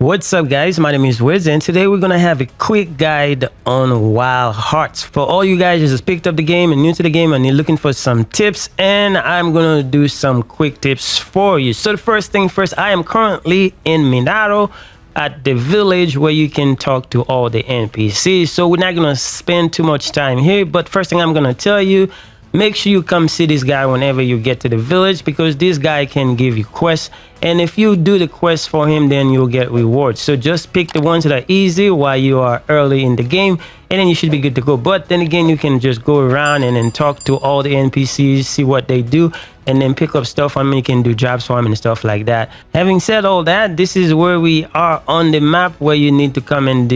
What's up guys, my name is Wiz and today we're gonna have a quick guide on Wild Hearts. For all you guys who just picked up the game and new to the game and you're looking for some tips, and I'm gonna do some quick tips for you. So the first thing first, I am currently in Minato at the village where you can talk to all the NPCs. So we're not gonna spend too much time here, but first thing I'm gonna tell you, make sure you come see this guy whenever you get to the village, because this guy can give you quests, and if you do the quest for him, then you'll get rewards. So just pick the ones that are easy while you are early in the game, and then you should be good to go. But then again, you can just go around and then talk to all the NPCs, see what they do, and then pick up stuff. I mean, you can do jobs for them and stuff like that. Having said all that, this is where we are on the map, where you need to come and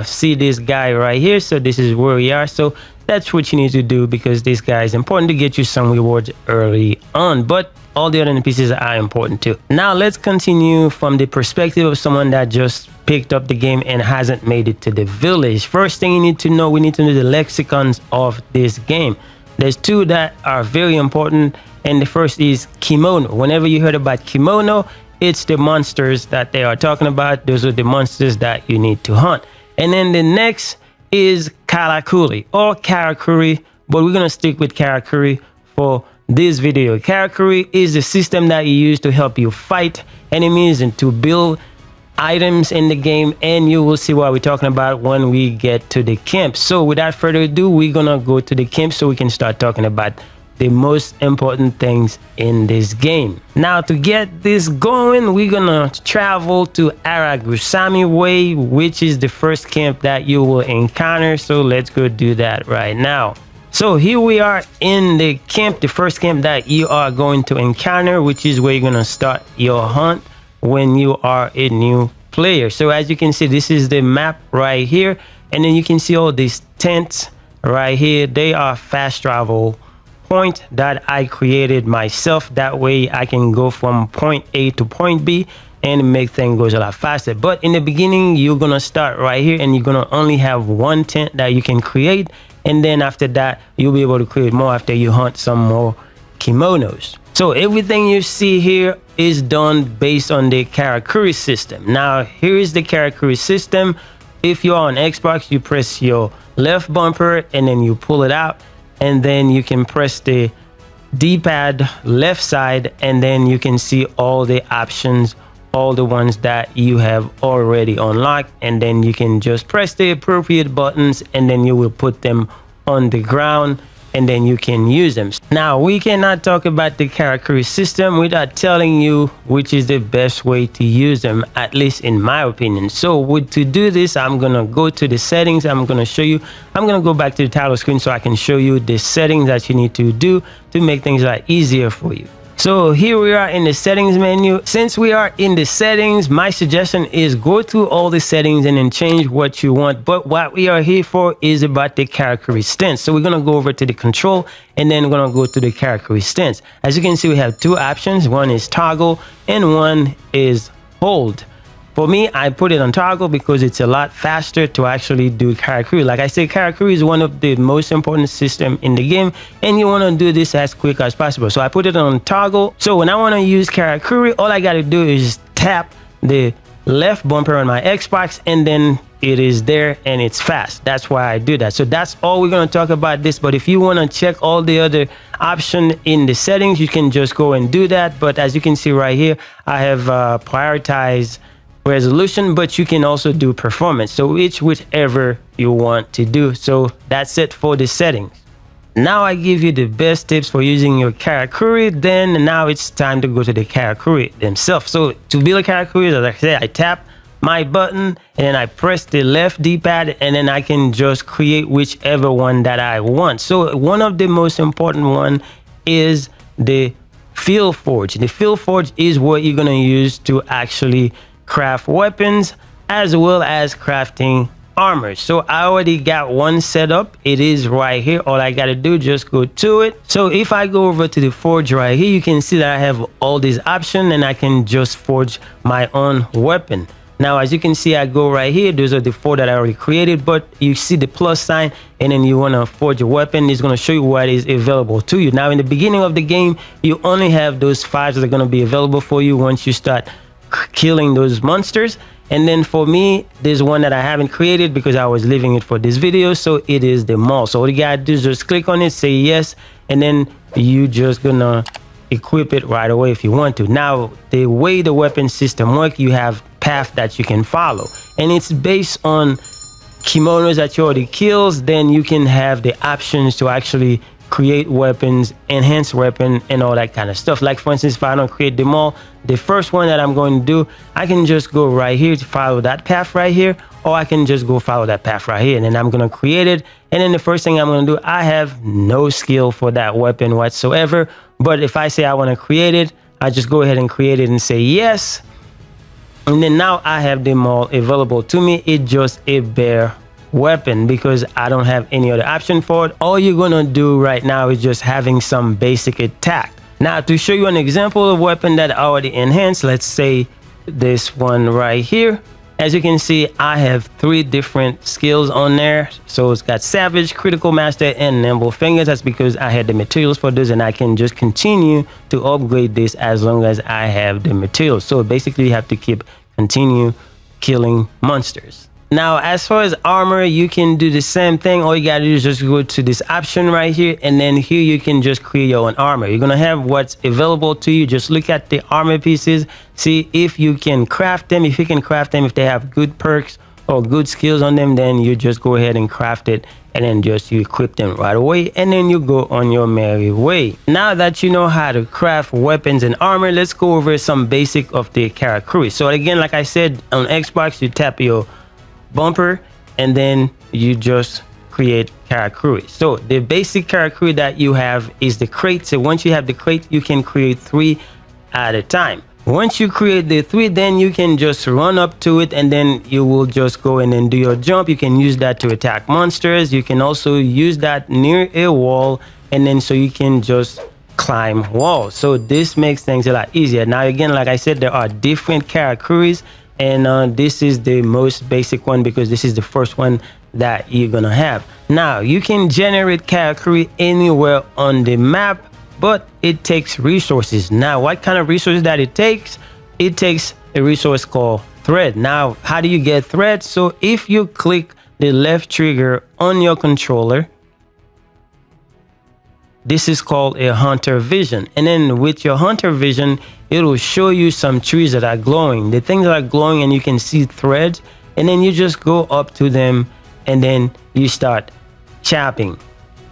see this guy right here. So this is where we are. So that's what you need to do, because this guy is important to get you some rewards early on, but all the other NPCs are important too. Now let's continue from the perspective of someone that just picked up the game and hasn't made it to the village. First thing you need to know, we need to know the lexicons of this game. There's two that are very important, and the first is Kemono. Whenever you heard about Kemono, it's the monsters that they are talking about. Those are the monsters that you need to hunt. And then the next is Karakuri or Karakuri, but we're gonna stick with Karakuri for this video. Karakuri is the system that you use to help you fight enemies and to build items in the game, and you will see what we're talking about when we get to the camp. So without further ado, we're gonna go to the camp so we can start talking about the most important things in this game. Now to get this going, we're gonna travel to Aragusami Way, which is the first camp that you will encounter. So let's go do that right now. So here we are in the camp, the first camp that you are going to encounter, which is where you're gonna start your hunt when you are a new player. So as you can see, this is the map right here, and then you can see all these tents right here. They are fast travel point that I created myself. That way I can go from point A to point B and make things goes a lot faster. But in the beginning, you're gonna start right here, and you're gonna only have one tent that you can create, and then after that you'll be able to create more after you hunt some more kimonos. So everything you see here is done based on the Karakuri system. Now here is the Karakuri system. If you're on Xbox, you press your left bumper and then you pull it out, and then you can press the D-pad left side, and then you can see all the options, all the ones that you have already unlocked, and then you can just press the appropriate buttons, and then you will put them on the ground, and then you can use them. Now we cannot talk about the Karakuri system without telling you which is the best way to use them, at least in my opinion. So to do this, I'm gonna go to the settings. I'm gonna show you, I'm gonna go back to the title screen so I can show you the settings that you need to do to make things a lot easier for you. So here we are in the settings menu. Since we are in the settings, my suggestion is go through all the settings and then change what you want. But what we are here for is about the Karakuri stance. So we're going to go over to the control, and then we're going to go to the Karakuri stance. As you can see, we have two options. One is toggle and one is hold. For me, I put it on toggle because it's a lot faster to actually do Karakuri. Like I said, Karakuri is one of the most important systems in the game, and you want to do this as quick as possible. So I put it on toggle. So when I want to use Karakuri, all I got to do is tap the left bumper on my Xbox, and then it is there and it's fast. That's why I do that. So that's all we're going to talk about this. But if you want to check all the other options in the settings, you can just go and do that. But as you can see right here, I have prioritized resolution, but you can also do performance, so it's whichever you want to do. So that's it for the settings. Now I give you the best tips for using your Karakuri. Then now it's time to go to the Karakuri themselves. So to build a Karakuri, as I said, I tap my button and then I press the left D-pad, and then I can just create whichever one that I want. So one of the most important one is the Field Forge. The Field Forge is what you're going to use to actually craft weapons as well as crafting armor. So I already got one set up. It is right here. All I got to do, just go to it. So if I go over to the forge right here, you can see that I have all these options, and I can just forge my own weapon. Now as you can see, I go right here, those are the four that I already created, but you see the plus sign, and then you want to forge a weapon. It's going to show you what is available to you. Now in the beginning of the game, you only have those 5 that are going to be available for you once you start killing those monsters, And then for me, there's one that I haven't created because I was leaving it for this video. So it is the maul. So all you gotta do is just click on it, say yes, and then you just gonna equip it right away if you want to. Now, the way the weapon system works, you have path that you can follow, and it's based on Kemonos that you already kills. Then you can have the options to actually create weapons, enhance weapon, and all that kind of stuff. Like for instance, if I don't create them all, the first one that I'm going to do, I can just go right here to follow that path right here, or I can just go follow that path right here, and then I'm going to create it. And then the first thing I'm going to do, I have no skill for that weapon whatsoever, but if I say I want to create it, I just go ahead and create it and say yes. And then now I have them all available to me. It's just a bare weapon because I don't have any other option for it. All you're gonna do right now is just having some basic attack. Now, to show you an example of weapon that I already enhanced, let's say this one right here. As you can see, I have 3 different skills on there. So it's got Savage, Critical Master, and Nimble Fingers. That's because I had the materials for this, and I can just continue to upgrade this as long as I have the materials. So basically, you have to continue killing monsters. Now, as far as armor, you can do the same thing. All you gotta do is just go to this option right here, and then here you can just create your own armor. You're gonna have what's available to you. Just look at the armor pieces, see if you can craft them. If you can craft them, if they have good perks or good skills on them, then you just go ahead and craft it, and then just you equip them right away, and then you go on your merry way. Now that you know how to craft weapons and armor, let's go over some basic of the Karakuri. So again, like I said, on Xbox, you tap your bumper and then you just create Karakuri. So the basic Karakuri that you have is the crate. So once you have the crate, you can create 3 at a time. Once you create the 3, then you can just run up to it, and then you will just go in and do your jump. You can use that to attack monsters. You can also use that near a wall, and then so you can just climb walls. So this makes things a lot easier. Now again, like I said, there are different Karakuris, and this is the most basic one because this is the first one that you're gonna have. Now you can generate Karakuri anywhere on the map, but it takes resources. Now what kind of resources that it takes? It takes a resource called Thread. Now how do you get Thread? So if you click the left trigger on your controller, this is called a hunter vision, and then with your hunter vision, it will show you some trees that are glowing. The things that are glowing, and you can see threads, and then you just go up to them and then you start chopping.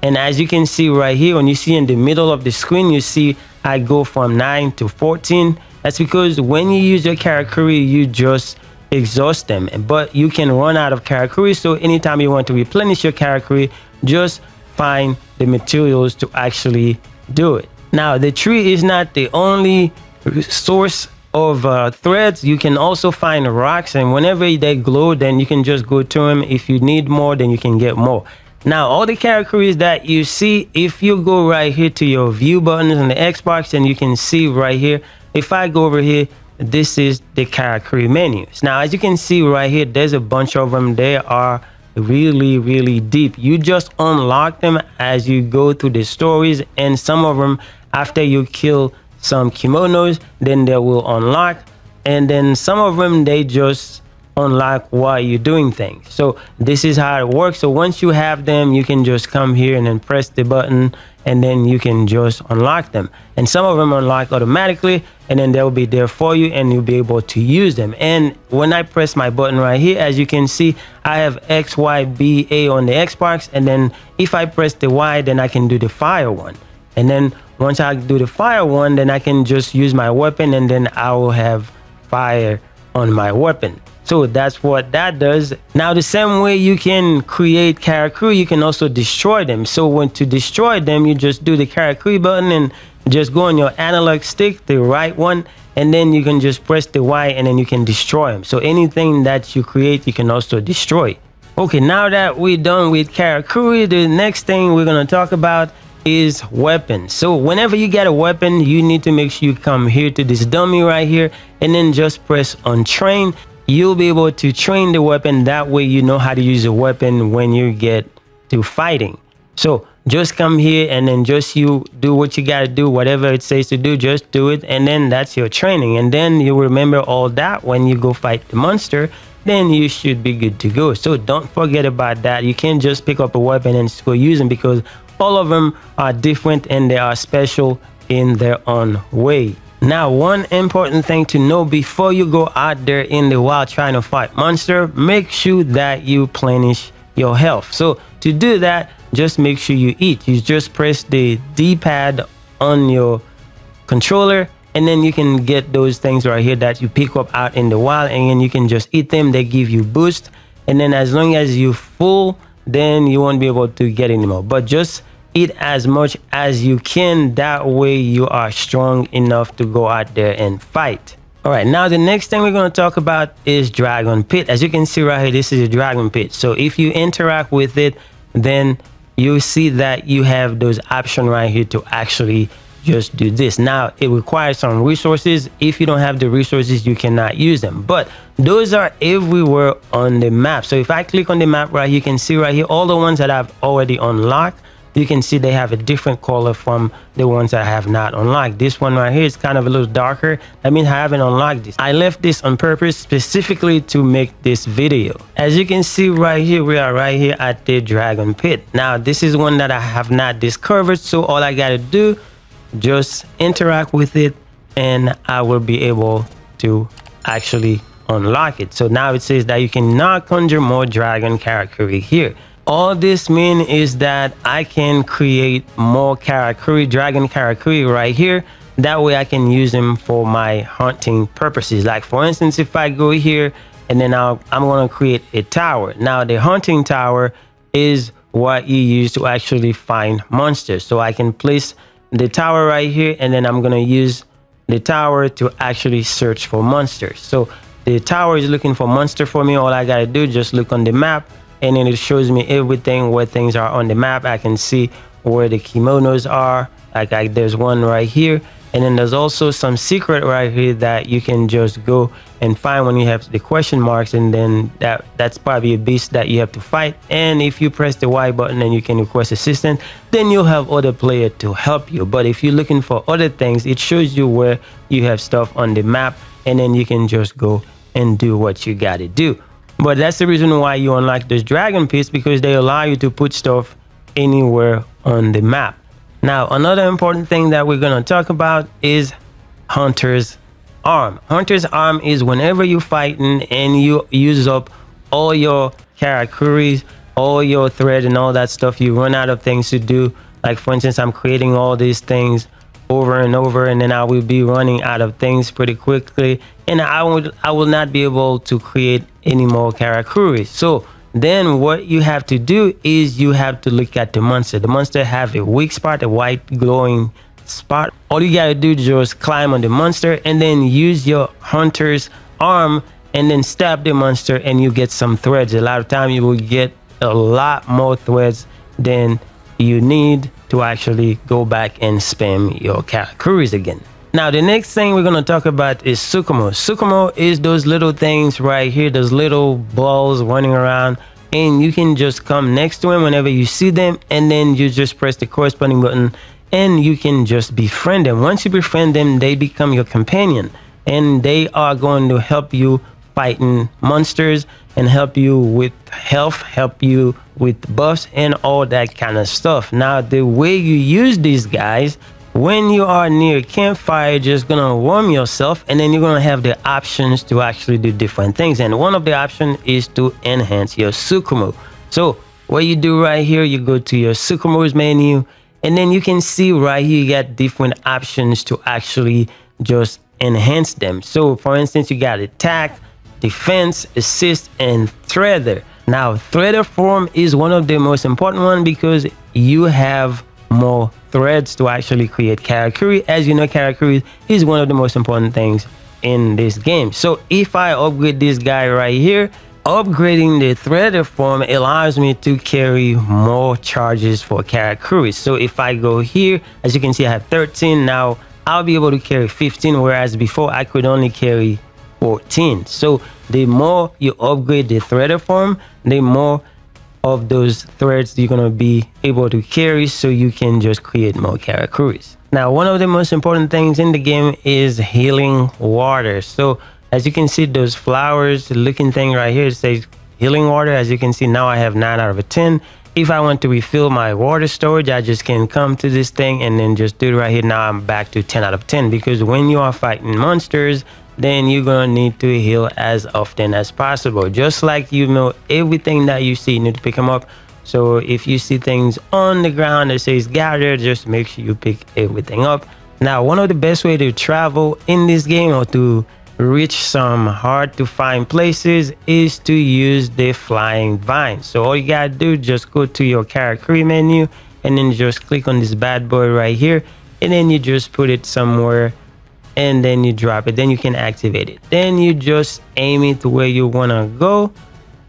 And as you can see right here, when you see in the middle of the screen, you see I go from 9 to 14. That's because when you use your Karakuri, you just exhaust them, but you can run out of Karakuri. So anytime you want to replenish your Karakuri, just find the materials to actually do it. Now the tree is not the only source of threads. You can also find rocks, and whenever they glow, then you can just go to them. If you need more, then you can get more. Now all the Karakuris that you see, if you go right here to your view buttons on the Xbox, and you can see right here, if I go over here, this is the Karakuri menus. Now as you can see right here, there's a bunch of them. They are really deep. You just unlock them as you go through the stories, and some of them after you kill some Kemonos, then they will unlock, and then some of them they just unlock while you're doing things. So this is how it works. So once you have them, you can just come here and then press the button, and then you can just unlock them. And some of them unlock automatically, and then they'll be there for you, and you'll be able to use them. And when I press my button right here, as you can see, I have X, Y, B, A on the Xbox, and then if I press the Y, then I can do the fire one. And then once I do the fire one, then I can just use my weapon, and then I will have fire on my weapon. So that's what that does. Now the same way you can create Karakuri, you can also destroy them. So when to destroy them, you just do the Karakuri button and just go on your analog stick, the right one, and then you can just press the Y, and then you can destroy them. So anything that you create, you can also destroy. Okay, now that we're done with Karakuri, the next thing we're gonna talk about is weapons. So whenever you get a weapon, you need to make sure you come here to this dummy right here, and then just press on train. You'll be able to train the weapon. That way you know how to use a weapon when you get to fighting. So just come here and then just you do what you gotta do, whatever it says to do, just do it, and then that's your training. And then you remember all that when you go fight the monster, then you should be good to go. So don't forget about that. You can't just pick up a weapon and just go use them, because all of them are different and they are special in their own way. Now, one important thing to know before you go out there in the wild trying to fight monster, make sure that you replenish your health. So to do that, just make sure you eat. You just press the D-pad on your controller, and then you can get those things right here that you pick up out in the wild, and then you can just eat them. They give you boost, and then as long as you're full, then you won't be able to get any more. But just eat as much as you can, that way you are strong enough to go out there and fight. All right, now the next thing we're going to talk about is Dragon Pit. As you can see right here, this is a Dragon Pit. So if you interact with it, then you see that you have those options right here to actually just do this. Now, it requires some resources. If you don't have the resources, you cannot use them, but those are everywhere on the map. So if I click on the map right here, you can see right here all the ones that I've already unlocked. You can see they have a different color from the ones that I have not unlocked. This one right here is kind of a little darker. That means I haven't unlocked this. I left this on purpose specifically to make this video. As you can see right here, we are right here at the Dragon Pit. Now, this is one that I have not discovered. So all I got to do, just interact with it, and I will be able to actually unlock it. So now it says that you can now conjure more Dragon Karakuri here. All this means is that I can create more Karakuri, Dragon Karakuri right here. That way I can use them for my hunting purposes. Like for instance, if I go here and then I'm going to create a tower. Now the hunting tower is what you use to actually find monsters. So I can place the tower right here, and then I'm going to use the tower to actually search for monsters. So the tower is looking for monster for me. All I got to do is just look on the map, and then it shows me everything where things are on the map. I can see where the Kemonos are. Like there's one right here, and then there's also some secret right here that you can just go and find when you have the question marks, and then that's probably a beast that you have to fight. And if you press the Y button, then you can request assistance, then you'll have other players to help you. But if you're looking for other things, it shows you where you have stuff on the map, and then you can just go and do what you got to do. But that's the reason why you unlock those Dragon Pits, because they allow you to put stuff anywhere on the map. Now, another important thing that we're going to talk about is Hunter's Arm. Hunter's Arm is whenever you're fighting and you use up all your Karakuris, all your thread and all that stuff, you run out of things to do. Like for instance, I'm creating all these things over and over, and then I will be running out of things pretty quickly, and I will not be able to create any more Karakuri. So then what you have to do is you have to look at the monster. The monster have a weak spot, a white glowing spot. All you gotta do is just climb on the monster and then use your hunter's arm and then stab the monster, and you get some threads. A lot of time you will get a lot more threads than you need to actually go back and spam your Karakuris again. Now, the next thing we're going to talk about is Tsukumo. Tsukumo is those little things right here, those little balls running around, and you can just come next to them whenever you see them, and then you just press the corresponding button, and you can just befriend them. Once you befriend them, they become your companion, and they are going to help you fighting monsters and help you with health, help you with buffs and all that kind of stuff. Now, the way you use these guys, when you are near a campfire, you're just gonna warm yourself, and then you're gonna have the options to actually do different things. And one of the options is to enhance your Tsukumo. So what you do right here, you go to your Tsukumo's menu, and then you can see right here you got different options to actually just enhance them. So for instance, you got attack, defense, assist, and threader. Now, threader form is one of the most important one because you have more threads to actually create Karakuri. As you know, Karakuri is one of the most important things in this game. So if I upgrade this guy right here, upgrading the threader form allows me to carry more charges for Karakuri. So if I go here, as you can see, I have 13. Now I'll be able to carry 15, whereas before I could only carry 14. So the more you upgrade the threader form, the more of those threads you're gonna be able to carry, so you can just create more Karakuris. Now, one of the most important things in the game is healing water. So as you can see, those flowers looking thing right here, it says healing water. As you can see, now I have 9 out of 10. If I want to refill my water storage, I just can come to this thing and then just do it right here. Now I'm back to 10 out of 10, because when you are fighting monsters, then you're gonna need to heal as often as possible. Just like, you know, everything that you see, you need to pick them up. So if you see things on the ground that says gather, just make sure you pick everything up. Now, one of the best way to travel in this game, or to reach some hard to find places, is to use the flying vine. So all you gotta do, just go to your Karakuri menu and then just click on this bad boy right here, and then you just put it somewhere and then you drop it. Then you can activate it. Then you just aim it to where you wanna go,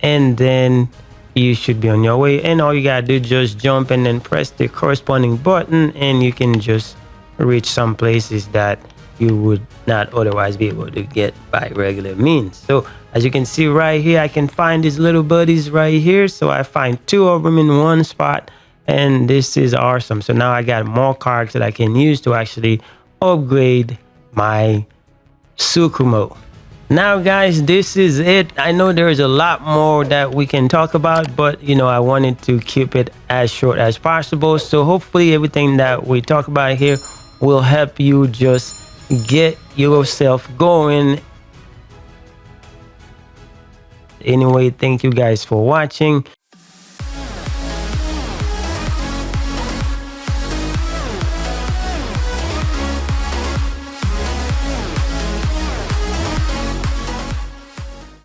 and then you should be on your way. And all you gotta do, just jump and then press the corresponding button, and you can just reach some places that you would not otherwise be able to get by regular means. So as you can see right here, I can find these little buddies right here. So I find 2 of them in one spot, and this is awesome. So now I got more cards that I can use to actually upgrade my Tsukumo. Now guys, this is it. I know there's a lot more that we can talk about, but you know, I wanted to keep it as short as possible. So hopefully everything that we talk about here will help you just get yourself going. Anyway, thank you guys for watching.